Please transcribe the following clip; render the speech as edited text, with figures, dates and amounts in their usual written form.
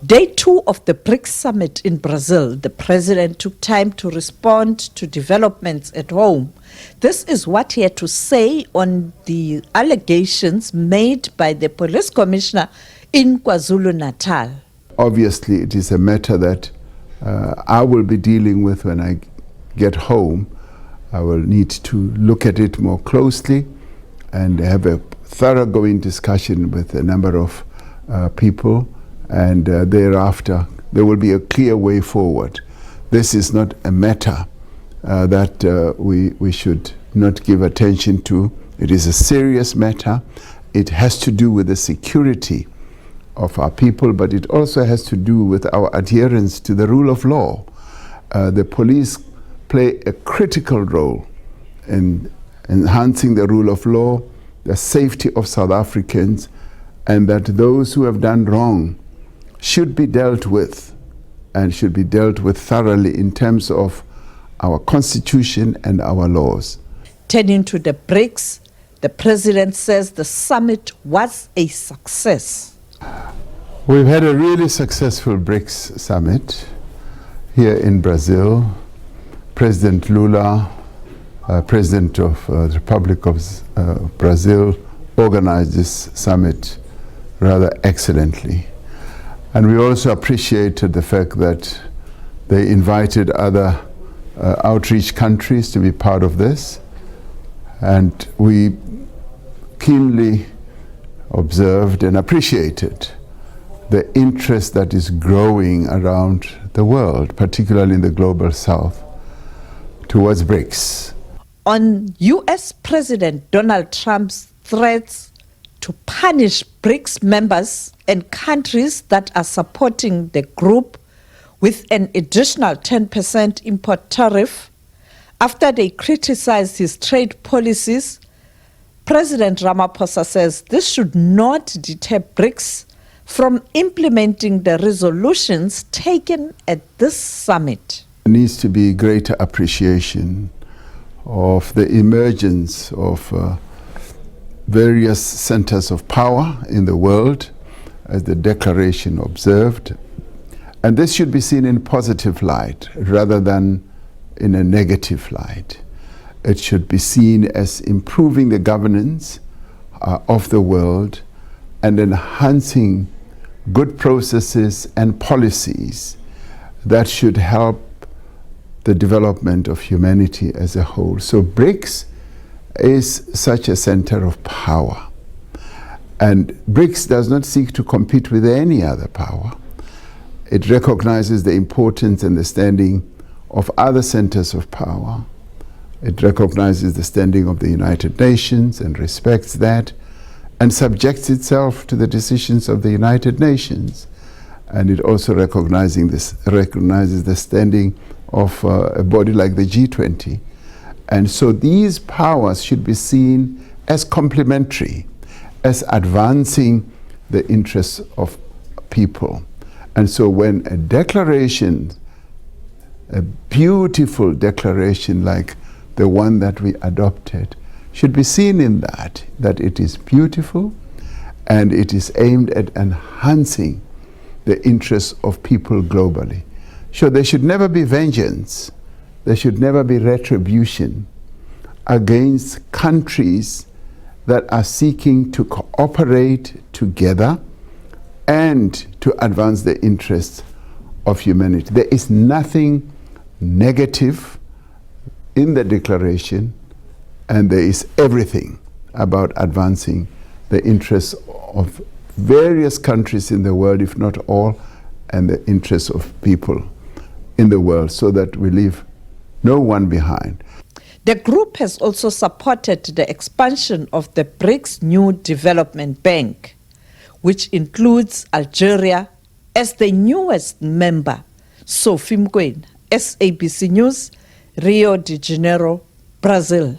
Day 2 of the BRICS summit in Brazil, the president took time to respond to developments at home. This is what he had to say on the allegations made by the police commissioner in KwaZulu-Natal. Obviously, it is a matter that I will be dealing with when I get home. I will need to look at it more closely and have a thoroughgoing discussion with a number of people. And thereafter, there will be a clear way forward. This is not a matter that we should not give attention to. It is a serious matter. It has to do with the security of our people, but it also has to do with our adherence to the rule of law. The police play a critical role in enhancing the rule of law, the safety of South Africans, and that those who have done wrong should be dealt with, and should be dealt with thoroughly in terms of our constitution and our laws. Turning to the BRICS, the president says the summit was a success. We've had a really successful BRICS summit here in Brazil. President Lula, President of the Republic of Brazil, organized this summit rather excellently. And we also appreciated the fact that they invited other outreach countries to be part of this. And we keenly observed and appreciated the interest that is growing around the world, particularly in the global south, towards BRICS. On US President Donald Trump's threats to punish BRICS members and countries that are supporting the group with an additional 10% import tariff, after they criticized his trade policies, President Ramaphosa says this should not deter BRICS from implementing the resolutions taken at this summit. There needs to be greater appreciation of the emergence of various centers of power in the world, as the declaration observed. And this should be seen in positive light rather than in a negative light. It should be seen as improving the governance of the world and enhancing good processes and policies that should help the development of humanity as a whole. So BRICS is such a center of power. And BRICS does not seek to compete with any other power. It recognizes the importance and the standing of other centers of power. It recognizes the standing of the United Nations and respects that, and subjects itself to the decisions of the United Nations. And it also recognizes the standing of a body like the G20. And so these powers should be seen as complementary, as advancing the interests of people. And so when a declaration, a beautiful declaration like the one that we adopted, should be seen in that it is beautiful and it is aimed at enhancing the interests of people globally. So there should never be vengeance. There should never be retribution against countries that are seeking to cooperate together and to advance the interests of humanity. There is nothing negative in the declaration, and there is everything about advancing the interests of various countries in the world, if not all, and the interests of people in the world, so that we leave no one behind. The group has also supported the expansion of the BRICS New Development Bank, which includes Algeria as the newest member. Sophie Mokoena, SABC News, Rio de Janeiro, Brazil.